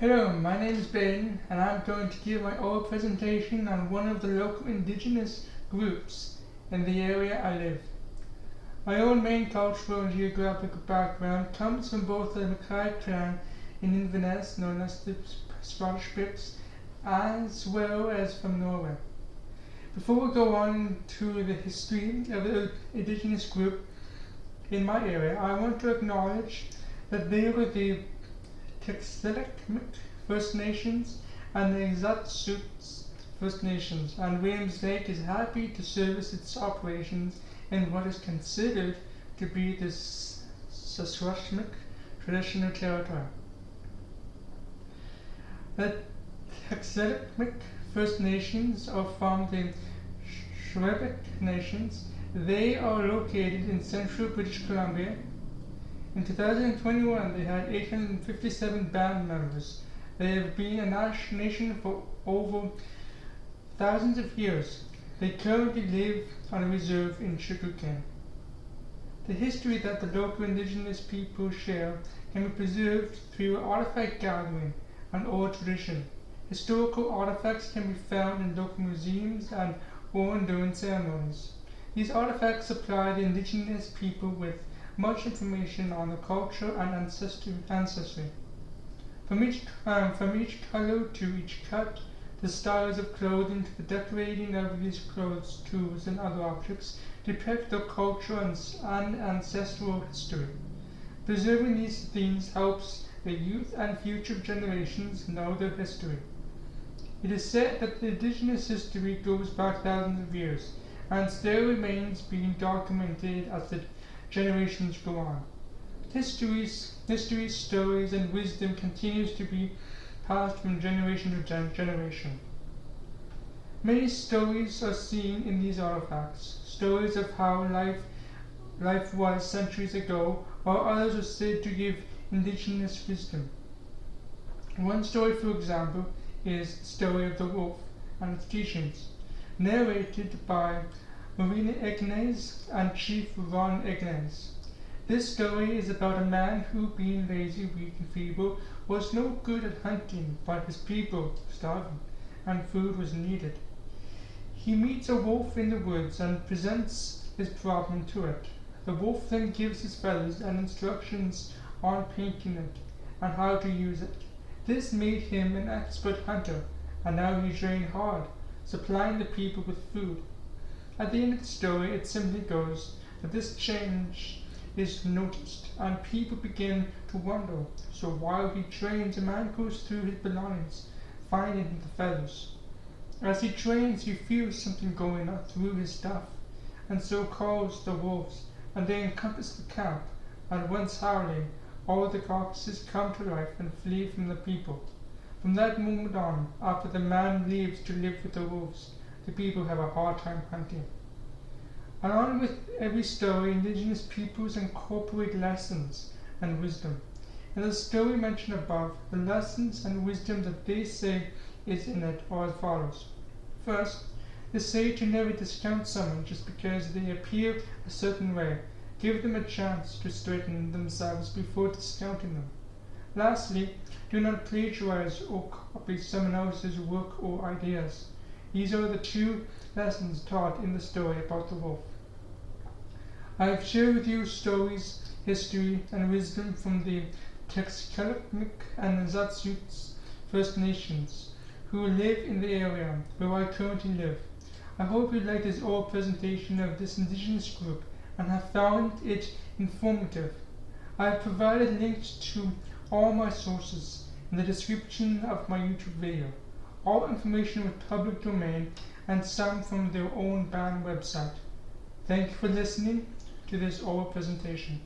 Hello, my name is Ben, and I'm going to give my oral presentation on one of the local indigenous groups in the area I live. My own main cultural and geographical background comes from both the Mackay clan in Inverness, known as the Scottish Picts, as well as from Norway. Before we go on to the history of the indigenous group in my area, I want to acknowledge that they were the Txilek First Nations and the Xatsuts First Nations, and Williams Lake is happy to service its operations in what is considered to be the Saskatchewan traditional territory. The Txilek First Nations are from the Shuavik Nations. They are located in central British Columbia. In 2021, they had 857 band members. They have been a nation for over thousands of years. They currently live on a reserve in sugarcane. The history that the local indigenous people share can be preserved through artifact gathering and oral tradition. Historical artifacts can be found in local museums and worn during ceremonies. These artifacts supply the indigenous people with much information on the culture and ancestry. From each color to each cut, the styles of clothing to the decorating of these clothes, tools, and other objects depict their culture and ancestral history. Preserving these things helps the youth and future generations know their history. It is said that the indigenous history goes back thousands of years and still remains being documented as the generations go on. History, stories, and wisdom continues to be passed from generation to generation. Many stories are seen in these artifacts, stories of how life was centuries ago, while others are said to give indigenous wisdom. One story, for example, is the story of the wolf and its teachings, narrated by Marina Ignace and Chief Ron Ignace. This story is about a man who, being lazy, weak, and feeble, was no good at hunting, but his people were starving, and food was needed. He meets a wolf in the woods and presents his problem to it. The wolf then gives his feathers and instructions on painting it and how to use it. This made him an expert hunter, and now he trained hard, supplying the people with food. At the end of the story, it simply goes that this change is noticed, and people begin to wonder. So while he trains, a man goes through his belongings, finding the feathers. As he trains, he feels something going on through his stuff, and so calls the wolves, and they encompass the camp, and once howling, all the carcasses come to life and flee from the people. From that moment on, after the man leaves to live with the wolves, the people have a hard time hunting. Along with every story, indigenous peoples incorporate lessons and wisdom. In the story mentioned above, the lessons and wisdom that they say is in it are as follows. First, they say to never discount someone just because they appear a certain way. Give them a chance to straighten themselves before discounting them. Lastly, do not plagiarize or copy someone else's work or ideas. These are the two lessons taught in the story about the wolf. I have shared with you stories, history, and wisdom from the Txilek and Xatsuts First Nations who live in the area where I currently live. I hope you liked this oral presentation of this indigenous group and have found it informative. I have provided links to all my sources in the description of my YouTube video. All information was public domain and some from their own band website. Thank you for listening to this oral presentation.